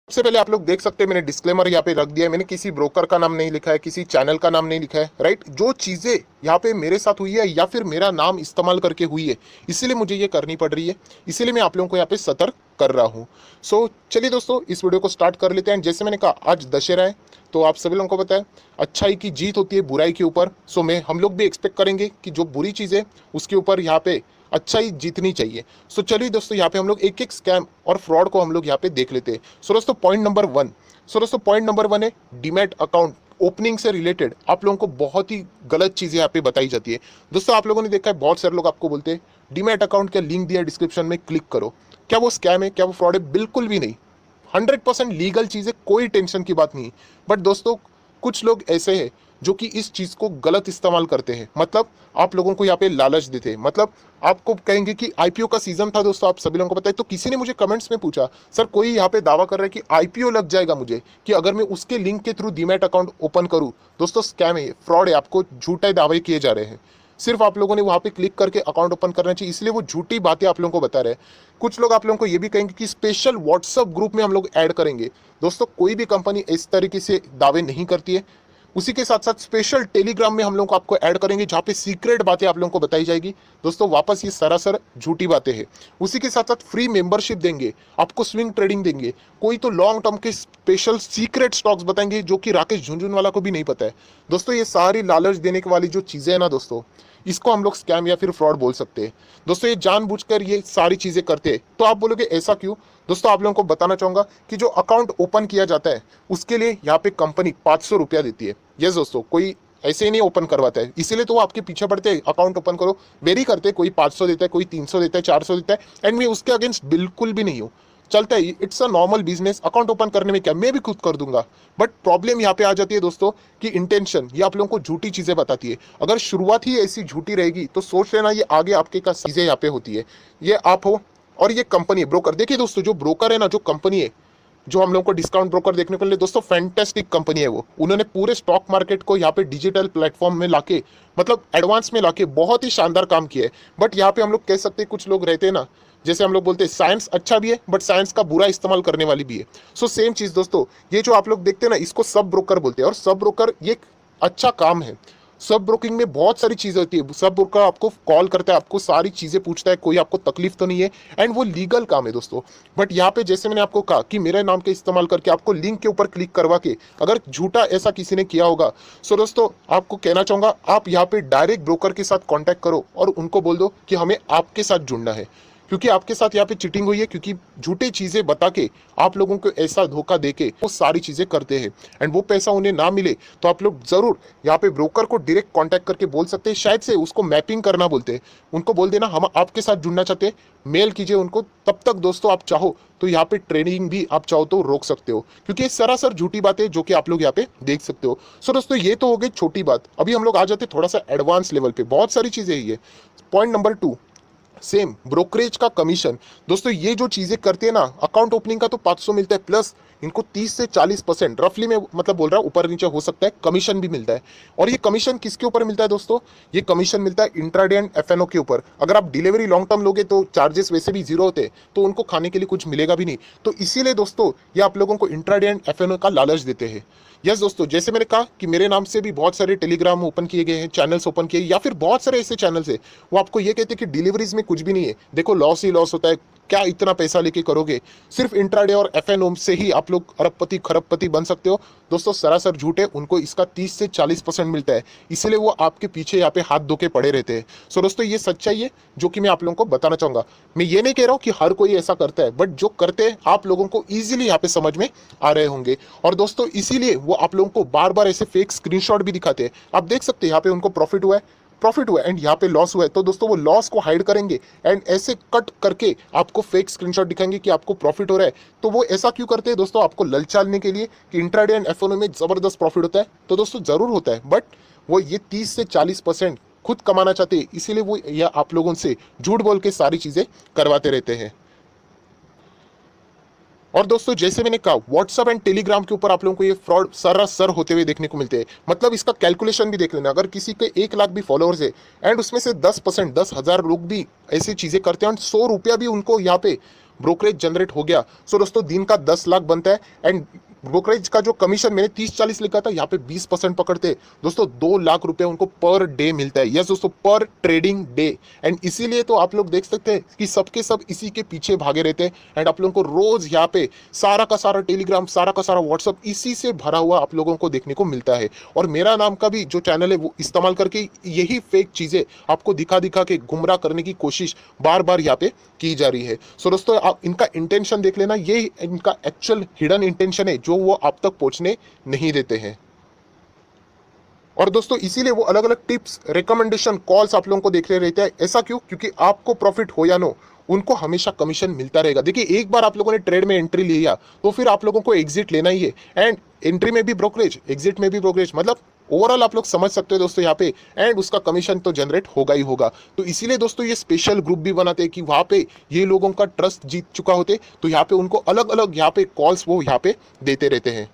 सबसे पहले आप लोग देख सकते हैं मैंने डिस्क्लेमर यहाँ पे रख दिया है। मैंने किसी ब्रोकर का नाम नहीं लिखा है, किसी चैनल का नाम नहीं लिखा है, राइट। जो चीजें यहाँ पे मेरे साथ हुई है या फिर मेरा नाम इस्तेमाल करके हुई है, इसीलिए मुझे ये करनी पड़ रही है, इसीलिए मैं आप लोगों को यहाँ पे सतर्क कर रहा हूँ। सो चलिए दोस्तों, इस वीडियो को स्टार्ट कर लेते हैं। जैसे मैंने कहा, आज दशहरा है, तो आप सभी लोगों को पता है अच्छाई की जीत होती है बुराई के ऊपर। सो मैं हम लोग भी एक्सपेक्ट करेंगे कि जो बुरी चीज़ है उसके ऊपर यहाँ पे अच्छाई जीतनी चाहिए। सो चलिए दोस्तों, यहाँ पे हम लोग एक एक स्कैम और फ्रॉड को हम लोग यहाँ पे देख लेते हैं। सो दोस्तों, पॉइंट नंबर वन है डीमैट अकाउंट ओपनिंग से रिलेटेड आप लोगों को बहुत ही गलत चीजें यहाँ पे बताई जाती है। दोस्तों, आप लोगों ने देखा है बहुत सारे लोग आपको बोलते हैं डीमैट अकाउंट का लिंक दिया डिस्क्रिप्शन में, क्लिक करो। क्या वो स्कैम है? क्या वो फ्रॉड है? बिल्कुल भी नहीं। 100% लीगल चीज़ है, कोई टेंशन की बात नहीं। बट दोस्तों, कुछ लोग ऐसे हैं जो कि इस चीज़ को गलत इस्तेमाल करते हैं। मतलब आप लोगों को यहाँ पे लालच देते हैं। मतलब आपको कहेंगे कि आईपीओ का सीजन था दोस्तों, आप सभी लोगों को पता है। तो किसी ने मुझे कमेंट्स में पूछा, सर कोई यहाँ पे दावा कर रहा है कि आईपीओ लग जाएगा मुझे, कि अगर मैं उसके लिंक के थ्रू डीमैट अकाउंट ओपन करूँ। दोस्तों, स्कैम है, फ्रॉड है, आपको झूठे दावे किए जा रहे हैं। सिर्फ आप लोगों ने वहां पे क्लिक करके अकाउंट ओपन करना चाहिए, इसलिए वो झूठी बातें आप लोगों को बता रहे हैं। कुछ लोग आप लोगों को ये भी कहेंगे कि स्पेशल व्हाट्सएप ग्रुप में हम लोग ऐड करेंगे। दोस्तों, कोई भी कंपनी इस तरीके से दावे नहीं करती है। उसी के साथ साथ स्पेशल टेलीग्राम में हम लोग आपको ऐड करेंगे, जहाँ पे सीक्रेट बातें आप लोगों को बताई जाएगी। दोस्तों, वापस ये सरासर झूठी बातें हैं। उसी के साथ साथ फ्री मेंबरशिप देंगे, आपको स्विंग ट्रेडिंग देंगे, कोई तो लॉन्ग टर्म के स्पेशल सीक्रेट स्टॉक्स बताएंगे जो कि राकेश झुनझुनवाला को भी नहीं पता है। दोस्तों, ये सारी लालच देने के वाली जो चीज़ें हैं ना दोस्तों, इसको हम लोग स्कैम या फिर फ्रॉड बोल सकते हैं। दोस्तों, ये जानबूझकर ये सारी चीज़ें करते हैं। तो आप बोलोगे ऐसा क्यों? दोस्तों, आप लोगों को बताना चाहूँगा कि जो अकाउंट ओपन किया जाता है उसके लिए यहाँ पे कंपनी 500 रुपया देती है। यस दोस्तों, कोई ऐसे ही नहीं ओपन करवाता है, इसीलिए तो वो आपके पीछे पड़ते हैं अकाउंट ओपन करो, वेरी करते हैं। कोई 500 देता है, कोई 300 देता है, 400 देता है, एंड मैं उसके अगेंस्ट बिल्कुल भी नहीं हूँ। चलता है, it's a normal business. Account open करने में क्या, मैं भी खुद कर दूंगा। बट प्रॉब्लम यहाँ पे आ जाती है दोस्तों कि इंटेंशन, ये आप लोगों को झूठी चीजें बताती है। अगर शुरुआत ही ऐसी झूठी रहेगी तो सोच लेना ये आगे आपके का चीजें यहाँ पे होती है। ये आप हो और ये कंपनी ब्रोकर। देखिए दोस्तों, जो ब्रोकर है ना, जो कंपनी है, जो हम लोग को डिस्काउंट ब्रोकर देखने को मिले, दोस्तों फैंटेस्टिक कंपनी है वो। उन्होंने पूरे स्टॉक मार्केट को यहाँ पे डिजिटल प्लेटफॉर्म में लाके, मतलब एडवांस में लाके बहुत ही शानदार काम किया है। बट यहाँ पे हम लोग कह सकते हैं, कुछ लोग रहते हैं ना, जैसे हम लोग बोलते हैं साइंस अच्छा भी है बट साइंस का बुरा इस्तेमाल करने वाली भी है। सो सेम चीज दोस्तों, ये जो आप लोग देखते हैं ना, इसको सब ब्रोकर बोलते हैं। और सब ब्रोकर ये एक अच्छा काम है। सब ब्रोकिंग में बहुत सारी चीजें होती है। सब ब्रोकर आपको कॉल करता है, आपको सारी चीजें पूछता है, कोई आपको तकलीफ तो नहीं है, एंड वो लीगल काम है दोस्तों। बट यहाँ पे जैसे मैंने आपको कहा कि मेरे नाम के इस्तेमाल करके आपको लिंक के ऊपर क्लिक करवा के अगर झूठा ऐसा किसी ने किया होगा, सो दोस्तों आपको कहना चाहूंगा, आप यहाँ पे डायरेक्ट ब्रोकर के साथ कॉन्टैक्ट करो और उनको बोल दो कि हमें आपके साथ जुड़ना है, क्योंकि आपके साथ यहाँ पे चीटिंग हुई है। क्योंकि झूठी चीजें बता के आप लोगों को ऐसा धोखा देके वो सारी चीजें करते हैं, एंड वो पैसा उन्हें ना मिले तो आप लोग जरूर यहाँ पे ब्रोकर को डायरेक्ट कांटेक्ट करके बोल सकते हैं। शायद से उसको मैपिंग करना बोलते हैं, उनको बोल देना हम आपके साथ जुड़ना चाहते हैं, मेल कीजिए उनको। तब तक दोस्तों आप चाहो तो यहाँ पे ट्रेनिंग भी आप चाहो तो रोक सकते हो, क्योंकि ये सरासर झूठी बात है जो कि आप लोग यहाँ पे देख सकते हो। सो दोस्तों, ये तो हो गई छोटी बात। अभी हम लोग आ जाते थोड़ा सा एडवांस लेवल पे, बहुत सारी चीजें ये। पॉइंट नंबर 2, सेम ब्रोकरेज का कमीशन। दोस्तों, ये जो चीजें करते हैं ना, अकाउंट ओपनिंग का तो 500 मिलता है, प्लस इनको 30 से 40% रफली में, मतलब बोल रहा हूँ ऊपर नीचे हो सकता है, कमीशन भी मिलता है। और ये कमीशन किसके ऊपर मिलता है दोस्तों? ये कमीशन मिलता है इंट्राडे एंड एफएनओ के ऊपर। अगर आप डिलीवरी लॉन्ग टर्म लोगे तो चार्जेस वैसे भी जीरो होते हैं, तो उनको खाने के लिए कुछ मिलेगा भी नहीं। तो इसीलिए दोस्तों ये आप लोगों को इंट्राडे एंड एफएनओ का लालच देते हैं। यस दोस्तों, जैसे मैंने कहा कि मेरे नाम से भी बहुत सारे टेलीग्राम ओपन किए गए हैं, चैनल्स ओपन किए, या फिर बहुत सारे ऐसे चैनल्स है वो आपको ये कहते हैं कि डिलीवरीज में कुछ भी नहीं है, देखो लॉस ही लॉस होता है, क्या इतना पैसा लेके करोगे, सिर्फ इंट्राडे और एफएनओ से ही आप लोग अरबपति खरबपति बन सकते हो। दोस्तों, सरासर झूठ है। उनको इसका 30 से 40% मिलता है, इसीलिए वो आपके पीछे यहाँ पे हाथ धो के पड़े रहते हैं। सो दोस्तों, ये सच्चाई है जो कि मैं आप लोगों को बताना चाहूंगा। मैं ये नहीं कह रहा हूँ कि हर कोई ऐसा करता है, बट जो करते हैं आप लोगों को ईजिली यहाँ पे समझ में आ रहे होंगे। और दोस्तों, इसीलिए वो आप लोगों को बार बार ऐसे फेक स्क्रीनशॉट भी दिखाते हैं। आप देख सकते हैं यहाँ पे उनको प्रॉफिट हुआ एंड यहाँ पे लॉस हुआ है, तो दोस्तों वो लॉस को हाइड करेंगे एंड ऐसे कट करके आपको फेक स्क्रीनशॉट दिखाएंगे कि आपको प्रॉफिट हो रहा है। तो वो ऐसा क्यों करते हैं दोस्तों? आपको ललचाने के लिए कि इंट्राडे एंड एफओ में जबरदस्त प्रॉफिट होता है। तो दोस्तों जरूर होता है, बट वो ये 30 से 40% खुद कमाना चाहते हैं, इसीलिए वो या आप लोगों से झूठ बोल के सारी चीजें करवाते रहते हैं। और दोस्तों, जैसे मैंने कहा, व्हाट्सएप एंड टेलीग्राम के ऊपर आप लोगों को ये फ्रॉड सरासर होते हुए देखने को मिलते हैं। मतलब इसका कैलकुलेशन भी देख लेना, अगर किसी के 1 लाख भी फॉलोअर्स है एंड उसमें से 10%, 10,000 लोग भी ऐसी चीजें करते हैं, और 100 रुपया भी उनको यहाँ पे ब्रोकरेज जनरेट हो गया, सो दोस्तों दिन का 10 लाख बनता है। एंड ब्रोकरेज का जो कमीशन मैंने 30-40 लिखा था, यहाँ पे 20% पकड़ते हैं दोस्तों, 2 लाख रुपए उनको पर डे मिलता है। यस दोस्तों, पर ट्रेडिंग डे। एंड इसीलिए तो आप लोग देख सकते हैं कि सबके सब इसी के पीछे भागे रहते हैं। एंड आप लोगों को रोज यहाँ पे सारा का सारा टेलीग्राम, सारा का सारा व्हाट्सअप इसी से भरा हुआ आप लोगों को देखने को मिलता है। और मेरा नाम का भी जो चैनल है वो इस्तेमाल करके यही फेक चीजें आपको दिखा दिखा के गुमराह करने की कोशिश बार बार यहाँ पे की जा रही है। सो दोस्तों आप इनका इंटेंशन देख लेना, ये इनका एक्चुअल हिडन इंटेंशन है जो वो आप तक पहुंचने नहीं देते हैं। और दोस्तों इसीलिए वो अलग अलग टिप्स, रिकमेंडेशन, कॉल्स आप लोगों को देख रहे रहते हैं। ऐसा क्यों? क्योंकि आपको प्रॉफिट हो या नो, उनको हमेशा कमीशन मिलता रहेगा। देखिए एक बार आप लोगों ने ट्रेड में एंट्री लिया तो फिर आप लोगों को एग्जिट लेना ही है। एंड एंट्री में भी ब्रोकरेज, एग्जिट में भी ब्रोकरेज, मतलब ओवरऑल आप लोग समझ सकते हो दोस्तों यहाँ पे। एंड उसका कमीशन तो जनरेट होगा ही होगा। तो इसीलिए दोस्तों ये स्पेशल ग्रुप भी बनाते हैं कि वहां पे ये लोगों का ट्रस्ट जीत चुका होते, तो यहाँ पे उनको अलग अलग यहाँ पे कॉल्स वो यहाँ पे देते रहते हैं।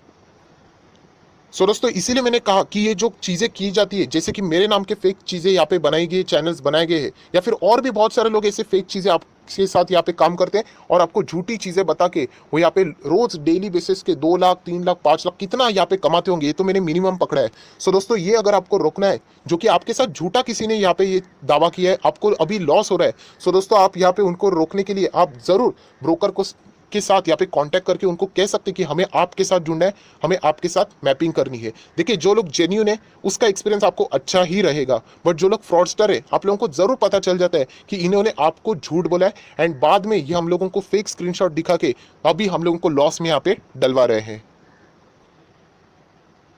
सो दोस्तों इसीलिए मैंने कहा कि ये जो चीजें की जाती है, जैसे कि मेरे नाम के फेक चीजें यहाँ पे बनाई गई, चैनल्स बनाए गए हैं, या फिर और भी बहुत सारे लोग ऐसे फेक चीजें आपके साथ यहाँ पे काम करते हैं और आपको झूठी चीजें बता के वो यहाँ पे रोज डेली बेसिस के 2 लाख, 3 लाख, 5 लाख कितना यहाँ पे कमाते होंगे, ये तो मैंने मिनिमम पकड़ा है। सो दोस्तों ये अगर आपको रोकना है, जो कि आपके साथ झूठा किसी ने यहाँ पे ये दावा किया है, आपको अभी लॉस हो रहा है, सो दोस्तों आप यहाँ पे उनको रोकने के लिए आप जरूर ब्रोकर को के साथ यहाँ पे कांटेक्ट करके उनको कह सकते कि हमें आपके साथ जुड़ना है, हमें आपके साथ मैपिंग करनी है। देखिए जो लोग जेन्यून है उसका एक्सपीरियंस आपको अच्छा ही रहेगा, बट जो लोग फ्रॉडस्टर है आप लोगों को जरूर पता चल जाता है कि इन्होंने आपको झूठ बोला है। एंड बाद में ये हम लोगों को फेक स्क्रीनशॉट दिखा के अभी हम लोगों को लॉस में यहाँ पे डलवा रहे हैं।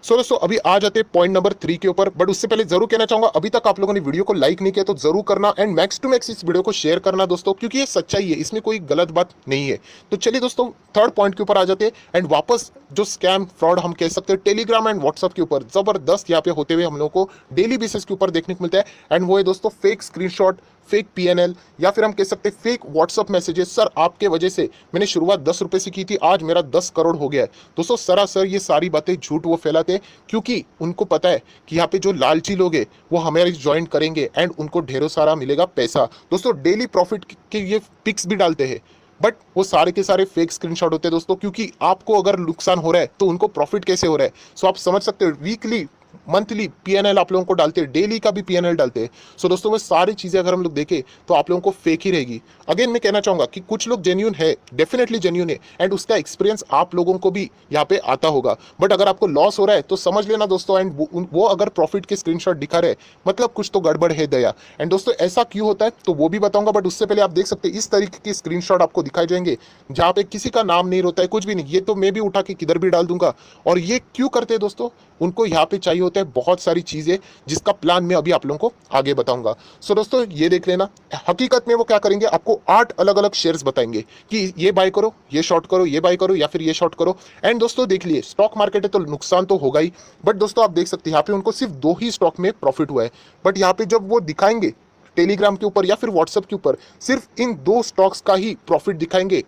सो दोस्तों अभी आ जाते हैं पॉइंट नंबर 3 के ऊपर। बट उससे पहले जरूर कहना चाहूंगा, अभी तक आप लोगों ने वीडियो को लाइक नहीं किया तो जरूर करना, एंड मैक्स टू मैक्स इस वीडियो को शेयर करना दोस्तों, क्योंकि ये सच्चाई है, इसमें कोई गलत बात नहीं है। तो चलिए दोस्तों थर्ड पॉइंट के ऊपर आ जाते हैं। एंड वापस जो स्कैम फ्रॉड हम कह सकते हैं टेलीग्राम एंड व्हाट्सअप के ऊपर जबरदस्त यहाँ पे होते हुए हम लोगों को डेली बेसिस के ऊपर देखने को मिलता है। एंड वो है दोस्तों फेक स्क्रीनशॉट, फेक पीएनएल, या फिर हम कह सकते हैं फेक व्हाट्सअप मैसेजेस। सर आपके वजह से मैंने शुरुआत 10 रुपए से की थी, आज मेरा 10 करोड़ हो गया है। दोस्तों सरासर ये सारी बातें झूठ वो फैलाते हैं, क्योंकि उनको पता है कि यहाँ पे जो लालची लोग हैं वो हमारे ज्वाइन करेंगे एंड उनको ढेरों सारा मिलेगा पैसा। दोस्तों डेली प्रॉफिट के ये पिक्स भी डालते हैं, बट वो सारे के सारे फेक स्क्रीनशॉट होते हैं दोस्तों, क्योंकि आपको अगर नुकसान हो रहा है तो उनको प्रॉफिट कैसे हो रहा है। सो आप समझ सकते हो, वीकली, मंथली पीएनएल आप लोगों को डालते हैं, डेली का भी पीएनएल डालते हैं। सो दोस्तों वो सारी चीजें अगर हम लोग देखें तो आप लोगों को फेक ही रहेगी। अगेन मैं कहना चाहूंगा कि कुछ लोग जेन्यून है, डेफिनेटली जेन्यून है, एंड उसका एक्सपीरियंस आप लोगों को भी यहाँ पे आता होगा। बट अगर आपको लॉस हो रहा है तो समझ लेना दोस्तों, एंड वो अगर प्रॉफिट के स्क्रीनशॉट दिखा रहे मतलब कुछ तो गड़बड़ है दया। एंड दोस्तों ऐसा क्यों होता है तो वो भी बताऊंगा, बट उससे पहले आप देख सकते हैं इस तरीके के स्क्रीनशॉट आपको दिखाए जाएंगे जहाँ पे किसी का नाम नहीं होता है, कुछ भी नहीं। ये तो मैं भी उठा के किधर भी डाल दूंगा। और ये क्यों करते हैं दोस्तों? उनको यहाँ पे चाहिए होता है बहुत सारी चीजें, जिसका प्लान मैं अभी आप लोगों को आगे बताऊंगा। सो दोस्तों ये देख लेना, हकीकत में वो क्या करेंगे, आपको 8 अलग अलग शेयर्स बताएंगे कि ये बाय करो, ये शॉर्ट करो, ये बाय करो, या फिर ये शॉर्ट करो। एंड दोस्तों देख लिए स्टॉक मार्केट है तो नुकसान तो होगा ही, बट दोस्तों आप देख सकते हैं यहाँ पे उनको सिर्फ 2 ही स्टॉक में प्रॉफिट हुआ है। बट यहाँ पे जब वो दिखाएंगे टेलीग्राम के ऊपर या फिर व्हाट्सएप के ऊपर, सिर्फ इन 2 स्टॉक्स का ही प्रॉफिट दिखाएंगे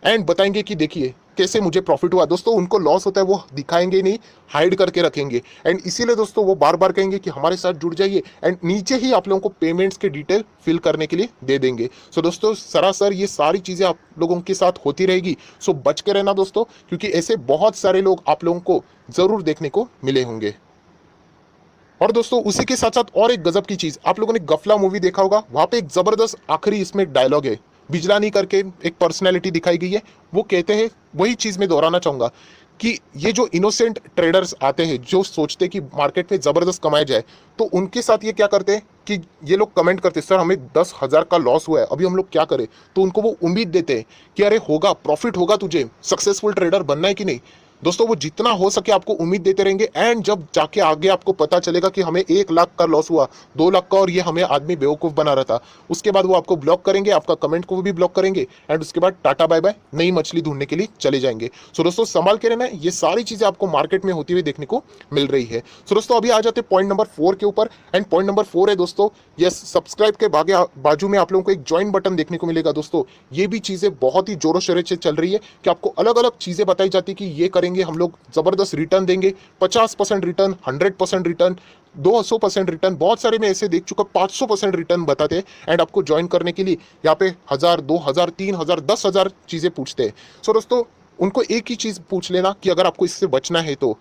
एंड बताएंगे कि देखिए कैसे मुझे प्रॉफिट हुआ। दोस्तों उनको लॉस होता है वो दिखाएंगे नहीं, हाइड करके रखेंगे। एंड इसीलिए दोस्तों वो बार बार कहेंगे कि हमारे साथ जुड़ जाइए, एंड नीचे ही आप लोगों को पेमेंट्स के डिटेल फिल करने के लिए दे देंगे। सो दोस्तों सरासर ये सारी चीजें आप लोगों के साथ होती रहेगी। सो बच के रहना दोस्तों, क्योंकि ऐसे बहुत सारे लोग आप लोगों को जरूर देखने को मिले होंगे। और दोस्तों उसी के साथ साथ और एक गजब की चीज, आप लोगों ने गफला मूवी देखा होगा, वहां पे एक जबरदस्त आखिरी इसमें एक डायलॉग है, बिजलानी करके एक पर्सनैलिटी दिखाई गई है। वो कहते हैं, वही चीज मैं दोहराना चाहूंगा कि ये जो इनोसेंट ट्रेडर्स आते हैं जो सोचते हैं कि मार्केट में जबरदस्त कमाया जाए, तो उनके साथ ये क्या करते हैं कि ये लोग कमेंट करते हैं सर हमें 10,000 का लॉस हुआ है, अभी हम लोग क्या करें। तो उनको वो उम्मीद देते हैं कि अरे होगा, प्रॉफिट होगा, तुझे सक्सेसफुल ट्रेडर बनना है कि नहीं। दोस्तों वो जितना हो सके आपको उम्मीद देते रहेंगे, एंड जब जाके आगे आपको पता चलेगा कि हमें 1 लाख का लॉस हुआ, 2 लाख का, और ये हमें आदमी बेवकूफ बना रहा था, उसके बाद वो आपको ब्लॉक करेंगे, आपका कमेंट को भी ब्लॉक करेंगे, एंड उसके बाद टाटा बाय बाय, नई मछली ढूंढने के लिए चले जाएंगे। सो दोस्तों संभाल के रहना, ये सारी चीजें आपको मार्केट में होती हुई देखने को मिल रही है। सो दोस्तों अभी आ जाते पॉइंट नंबर 4 के ऊपर। एंड पॉइंट नंबर 4 है दोस्तों, यस सब्सक्राइब के बाजू में आप लोगों को एक ज्वाइन बटन देखने को मिलेगा। दोस्तों ये भी चीजें बहुत ही जोरों शोरों से चल रही है कि आपको अलग अलग चीजें बताई जाती है कि ये करेंगे हम लोग, जबरदस्त रिटर्न देंगे, 50% रिटर्न, 100% रिटर्न, 200% रिटर्न, बहुत सारे मैं ऐसे देख चुका, 500% रिटर्न बताते हैं। एंड आपको ज्वाइन करने के लिए यहाँ पे 1000, 2000, 3000, 10,000 चीजें पूछते हैं। सो दोस्तों, उनको एक ही चीज पूछ लेना कि अगर आपको इससे बचना है तो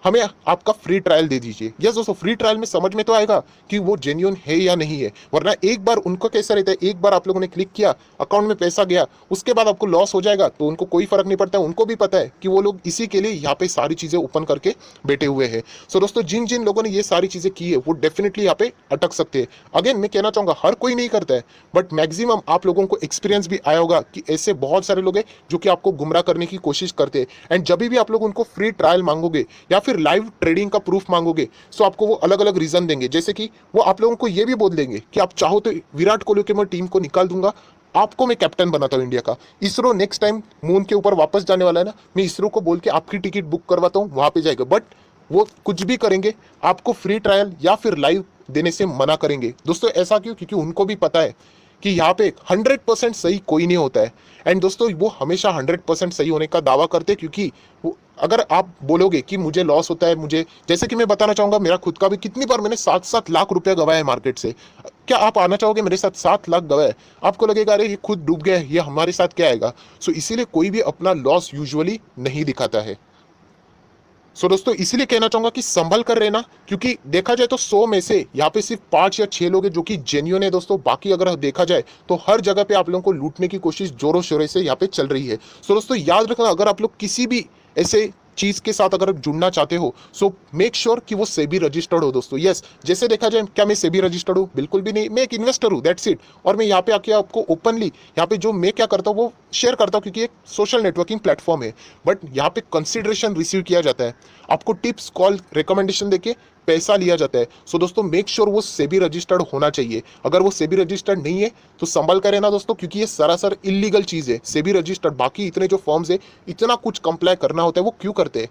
हमें आपका फ्री ट्रायल दे दीजिए। यस दोस्तों, फ्री ट्रायल में समझ में तो आएगा कि वो जेन्युइन है या नहीं है, वरना एक बार उनको कैसा रहता है, एक बार आप लोगों ने क्लिक किया, अकाउंट में पैसा गया, उसके बाद आपको लॉस हो जाएगा तो उनको कोई फर्क नहीं पड़ता है। उनको भी पता है कि वो लोग इसी के लिए यहाँ पे सारी चीजें ओपन करके बैठे हुए हैं। सो दोस्तों, जिन जिन लोगों ने ये सारी चीजें की है वो डेफिनेटली यहाँ पे अटक सकते हैं। अगेन मैं कहना चाहूंगा, हर कोई नहीं करता है, बट मैक्सिमम आप लोगों को एक्सपीरियंस भी आया होगा कि ऐसे बहुत सारे लोग हैं जो कि आपको गुमराह करने की कोशिश करते हैं। एंड जब भी आप लोग उनको फ्री ट्रायल मांगोगे या फिर लाइव ट्रेडिंग का प्रूफ मांगोगे, सो आपको वो अलग अलग रीजन देंगे। जैसे कि वो आप लोगों को ये भी बोल देंगे कि आप चाहो तो विराट कोहली के मैं टीम को निकाल दूंगा, आपको मैं कैप्टन बनाता हूं इंडिया का। इसरो नेक्स्ट टाइम मून के ऊपर वापस जाने वाला है ना, मैं इसरो को बोल के आपकी टिकट बुक करवाता हूं, वहां पे जाएगा। बट वो कुछ भी करेंगे, आपको फ्री ट्रायल या फिर लाइव देने से मना करेंगे। दोस्तों ऐसा क्यों? क्योंकि उनको भी पता है कि यहाँ पे 100% सही कोई नहीं होता है। एंड दोस्तों, वो हमेशा 100% सही होने का दावा करते हैं, क्योंकि वो अगर आप बोलोगे कि मुझे लॉस होता है, मुझे, जैसे कि मैं बताना चाहूंगा, मेरा खुद का भी कितनी बार मैंने 7-7 लाख रुपया गवाया है मार्केट से। क्या आप आना चाहोगे मेरे साथ? 7 लाख गवाए, आपको लगेगा अरे ये खुद डूब गया है, ये हमारे साथ क्या आएगा? सो इसीलिए कोई भी अपना लॉस यूजुअली नहीं दिखाता है। सो दोस्तों, इसीलिए कहना चाहूंगा कि संभल कर रहना, क्योंकि देखा जाए तो 100 में से यहाँ पे सिर्फ 5 या 6 लोग हैं जो कि जेन्युइन है दोस्तों। बाकी अगर देखा जाए तो हर जगह पे आप लोगों को लूटने की कोशिश जोरों शोरों से यहाँ पे चल रही है। सो दोस्तों याद रखना, अगर आप लोग किसी भी ऐसे चीज के साथ अगर जुड़ना चाहते हो, सो मेक श्योर कि वो सेबी रजिस्टर्ड हो दोस्तों। यस, जैसे देखा जाए, क्या मैं सेबी रजिस्टर्ड हूँ? बिल्कुल भी नहीं, मैं एक इन्वेस्टर हूँ, दैट्स इट। और मैं यहाँ पे आके आपको ओपनली यहाँ पे जो मैं क्या करता हूँ वो शेयर करता हूँ, क्योंकि एक सोशल नेटवर्किंग प्लेटफॉर्म है। बट यहाँ पे कंसिडरेशन रिसीव किया जाता है, आपको टिप्स, कॉल, रिकमेंडेशन देके पैसा लिया जाता है। सो दोस्तों मेक श्योर वो सेबी रजिस्टर्ड होना चाहिए। अगर वो सेबी रजिस्टर्ड नहीं है तो संभल कर रहना दोस्तों, क्योंकि ये सरासर इलीगल चीज है। सेबी रजिस्टर्ड, बाकी इतने जो फॉर्म्स है, इतना कुछ कंप्लाई करना होता है, वो क्यों करते हैं?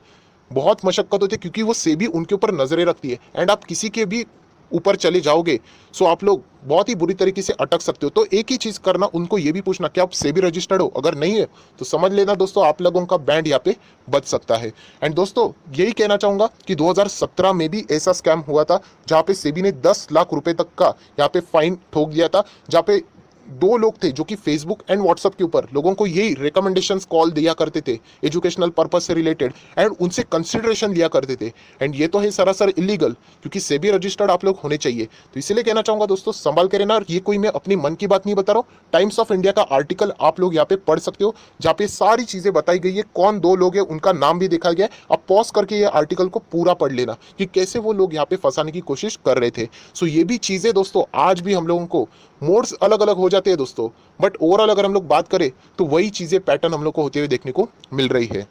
बहुत मशक्कत होती है, क्योंकि वो सेबी उनके ऊपर नजरें रखती है। एंड आप किसी के भी ऊपर चले जाओगे, सो आप लोग बहुत ही बुरी तरीके से अटक सकते हो। तो एक ही चीज करना, उनको ये भी पूछना कि आप सेबी रजिस्टर्ड हो। अगर नहीं है तो समझ लेना दोस्तों, आप लोगों का बैंड यहाँ पे बच सकता है। एंड दोस्तों यही कहना चाहूंगा कि 2017 में भी ऐसा स्कैम हुआ था, जहां पे सेबी ने 10 लाख रुपए तक का यहाँ पे फाइन ठोक दिया था, जहां पे 2 लोग थे जो कि फेसबुक एंड व्हाट्सएप के ऊपर लोगों को यही रिकमेंडेशंस कॉल दिया करते थे एजुकेशनल पर्पस से रिलेटेड, एंड उनसे कंसिडरेशन लिया करते थे। एंड ये तो है सरासर इलीगल, क्योंकि सेबी रजिस्टर्ड आप लोग होने चाहिए। तो इसीलिए कहना चाहूंगा दोस्तों, संभाल के रहना। और ये कोई मैं अपनी मन की बात नहीं बता रहा हूँ, टाइम्स ऑफ इंडिया का आर्टिकल आप लोग यहाँ पे पढ़ सकते हो, जहाँ पे सारी चीजें बताई गई है, कौन 2 लोग है, उनका नाम भी देखा गया है। आप पॉज करके ये आर्टिकल को पूरा पढ़ लेना कि कैसे वो लोग यहाँ पे फंसाने की कोशिश कर रहे थे। सो ये भी चीजें दोस्तों आज भी हम लोगों को, मोड्स अलग अलग हो जाते हैं दोस्तों, बट ओवरऑल अगर हम लोग बात करें तो वही चीजें, पैटर्न हम लोग को होते हुए देखने को मिल रही है।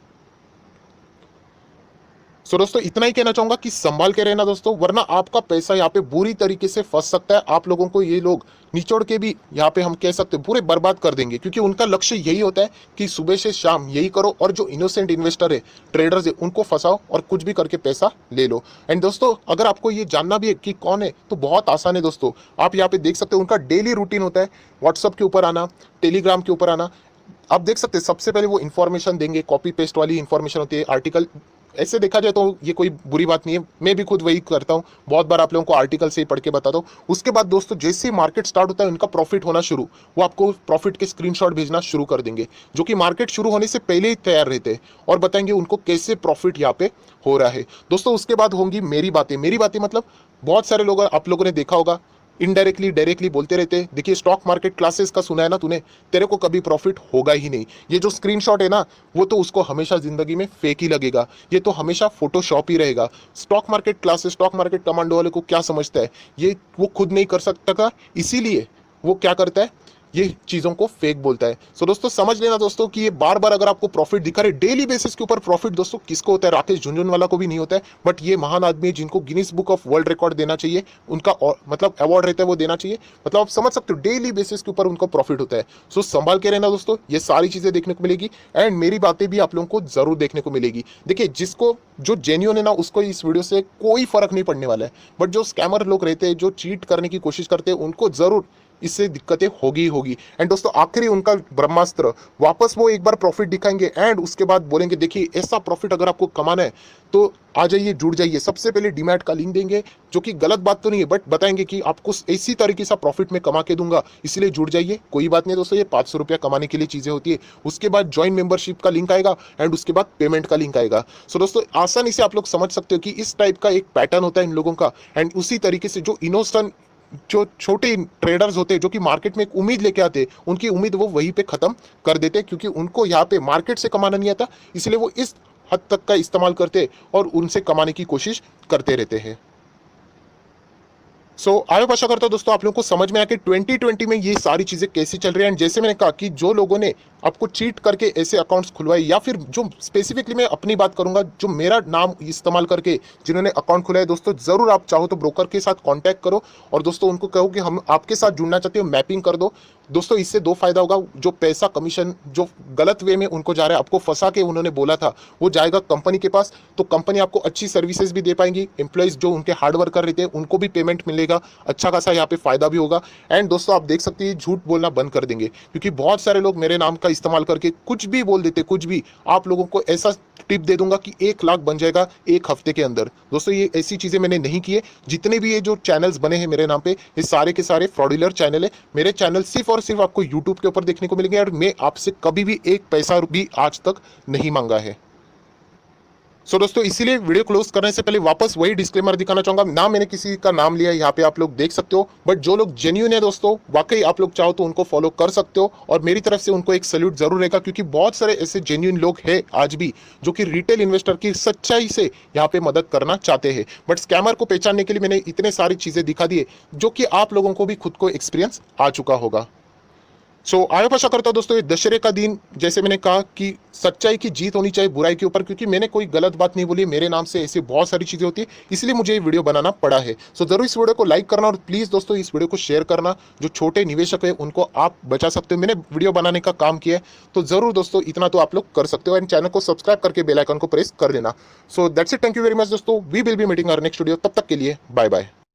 सो दोस्तों इतना ही कहना चाहूंगा कि संभाल के रहना दोस्तों, वरना आपका पैसा यहाँ पे बुरी तरीके से फंस सकता है। आप लोगों को ये लोग निचोड़ के भी यहाँ पे हम कह सकते हैं पूरे बर्बाद कर देंगे, क्योंकि उनका लक्ष्य यही होता है कि सुबह से शाम यही करो, और जो इनोसेंट इन्वेस्टर है, ट्रेडर्स है, उनको फंसाओ और कुछ भी करके पैसा ले लो। एंड दोस्तों अगर आपको ये जानना भी है कि कौन है, तो बहुत आसान है दोस्तों। आप यहाँ पे देख सकते हो, उनका डेली रूटीन होता है, व्हाट्सअप के ऊपर आना, टेलीग्राम के ऊपर आना। आप देख सकते हैं सबसे पहले वो इन्फॉर्मेशन देंगे, कॉपी पेस्ट वाली इन्फॉर्मेशन होती है, आर्टिकल। ऐसे देखा जाए तो ये कोई बुरी बात नहीं है, मैं भी खुद वही करता हूँ, बहुत बार आप लोगों को आर्टिकल से ही पढ़ के बताता हूँ। उसके बाद दोस्तों जैसे ही मार्केट स्टार्ट होता है, उनका प्रॉफिट होना शुरू, वो आपको प्रॉफिट के स्क्रीनशॉट भेजना शुरू कर देंगे, जो कि मार्केट शुरू होने से पहले ही तैयार रहते हैं, और बताएंगे उनको कैसे प्रॉफिट यहाँ पे हो रहा है दोस्तों। उसके बाद होंगी मेरी बातें। मेरी बातें मतलब बहुत सारे लोग, आप लोगों ने देखा होगा, इनडायरेक्टली डायरेक्टली बोलते रहते हैं, देखिए स्टॉक मार्केट क्लासेस का सुना है ना तूने, तेरे को कभी प्रॉफिट होगा ही नहीं। ये जो स्क्रीनशॉट है ना, वो तो उसको हमेशा जिंदगी में फेक ही लगेगा, ये तो हमेशा फोटोशॉप ही रहेगा। Stock market classes, stock market commando वाले को क्या समझता है, ये वो खुद नहीं कर सकता था, इसीलिए वो क्या करता है, ये चीजों को फेक बोलता है। सो दोस्तों समझ लेना दोस्तों कि ये बार बार अगर आपको प्रॉफिट दिखा रहे डेली बेसिस के ऊपर, प्रॉफिट दोस्तों किसको होता है? राकेश झुनझुनवाला को भी नहीं होता है, बट ये महान आदमी है जिनको Guinness book of world record देना चाहिए, उनका मतलब अवार्ड रहता है वो देना चाहिए। मतलब आप समझ सकते हो डेली बेसिस के ऊपर उनको प्रॉफिट होता है। सो संभाल के रहना दोस्तों, ये सारी चीजें देखने को मिलेगी, एंड मेरी बातें भी आप लोगों को जरूर देखने को मिलेगी। देखिए जिसको, जो जेन्युइन है ना, उसको इस वीडियो से कोई फर्क नहीं पड़ने वाला है, बट जो स्कैमर लोग रहते हैं, जो चीट करने की कोशिश करते हैं, उनको जरूर इससे दिक्कतें होगी ही होगी। एंड दोस्तों आखिरी उनका ब्रह्मास्त्र, वापस वो एक बार प्रॉफिट दिखाएंगे एंड उसके बाद बोलेंगे देखिए ऐसा प्रॉफिट अगर आपको कमाना है तो आ जाइए, जुड़ जाइए। सबसे पहले डीमैट का लिंक देंगे, जो कि गलत बात तो नहीं है, बट बताएंगे कि आपको इसी तरीके से प्रॉफिट में कमा के दूंगा, इसलिए जुड़ जाइए। कोई बात नहीं दोस्तों, ये 500 रुपया कमाने के लिए चीजें होती है। उसके बाद ज्वाइन मेंबरशिप का लिंक आएगा एंड उसके बाद पेमेंट का लिंक आएगा। सो दोस्तों आसानी से आप लोग समझ सकते हो कि इस टाइप का एक पैटर्न होता है इन लोगों का। एंड उसी तरीके से जो इनोसेंट जो छोटे ट्रेडर्स होते हैं जो कि मार्केट में एक उम्मीद लेके आते हैं, उनकी उम्मीद वो वहीं पे खत्म कर देते हैं, क्योंकि उनको यहाँ पे मार्केट से कमाना नहीं आता, इसलिए वो इस हद तक का इस्तेमाल करते हैं और उनसे कमाने की कोशिश करते रहते हैं। सो आई होप आशा करता हूं दोस्तों आप लोगों को समझ में आया कि 2020 में ये सारी चीजें कैसी चल रही है। एंड जैसे मैंने कहा कि जो लोगों ने आपको चीट करके ऐसे अकाउंट्स खुलवाए, या फिर जो स्पेसिफिकली मैं अपनी बात करूंगा, जो मेरा नाम इस्तेमाल करके जिन्होंने अकाउंट खुलाए, दोस्तों जरूर आप चाहो तो ब्रोकर के साथ कांटेक्ट करो और दोस्तों उनको कहो कि हम आपके साथ जुड़ना चाहते हो, मैपिंग कर दो। दोस्तों इससे दो फायदा होगा, जो पैसा कमीशन जो गलत वे में उनको जा रहा है, आपको फंसा के उन्होंने बोला था, वो जाएगा कंपनी के पास, तो कंपनी आपको अच्छी सर्विसेज भी दे पाएंगी। एम्प्लॉइज जो उनके हार्ड वर्क कर रहे थे उनको भी पेमेंट मिलेगा, अच्छा खासा यहाँ पे फायदा भी होगा। एंड दोस्तों आप देख सकते हैं झूठ बोलना बंद कर देंगे, क्योंकि बहुत सारे लोग मेरे नाम का इस्तेमाल करके कुछ भी बोल देते, कुछ भी। आप लोगों को ऐसा टिप दे दूंगा कि 1 लाख बन जाएगा 1 हफ्ते के अंदर। दोस्तों ये ऐसी चीजें मैंने नहीं की है। जितने भी ये जो चैनल्स बने हैं मेरे नाम पे, ये सारे के सारे फ्रॉडुलर चैनल है। मेरे चैनल सिर्फ और सिर्फ आपको यूट्यूब के ऊपर देखने को मिलेंगे और मैं आपसे कभी भी 1 पैसा भी आज तक नहीं मांगा है। सो दोस्तों इसीलिए वीडियो क्लोज करने से पहले वापस वही डिस्क्लेमर दिखाना चाहूंगा, ना मैंने किसी का नाम लिया है, यहाँ पे आप लोग देख सकते हो। बट जो लोग जेन्युइन है दोस्तों, वाकई आप लोग चाहो तो उनको फॉलो कर सकते हो और मेरी तरफ से उनको एक सैल्यूट जरूर रहेगा, क्योंकि बहुत सारे ऐसे जेन्युइन लोग हैं आज भी जो कि रिटेल इन्वेस्टर की सच्चाई से यहाँ पे मदद करना चाहते हैं। बट स्कैमर को पहचानने के लिए मैंने इतने सारी चीजें दिखा दी है, जो कि आप लोगों को भी खुद को एक्सपीरियंस आ चुका होगा। सो आयो आशा करता हूं दोस्तों ये दशहरे का दिन, जैसे मैंने कहा कि सच्चाई की जीत होनी चाहिए बुराई के ऊपर, क्योंकि मैंने कोई गलत बात नहीं बोली, मेरे नाम से ऐसी बहुत सारी चीजें होती है, इसलिए मुझे ये वीडियो बनाना पड़ा है। सो जरूर इस वीडियो को लाइक करना और प्लीज दोस्तों इस वीडियो को शेयर करना। जो छोटे निवेशक है उनको आप बचा सकते हो। मैंने वीडियो बनाने का काम किया है, तो जरूर दोस्तों इतना तो आप लोग कर सकते हो। एंड चैनल को सब्सक्राइब करके बेल आइकन को प्रेस कर देना। So that's it, thank you very much दोस्तों, we will be meeting our next video. तब तक के लिए बाय बाय।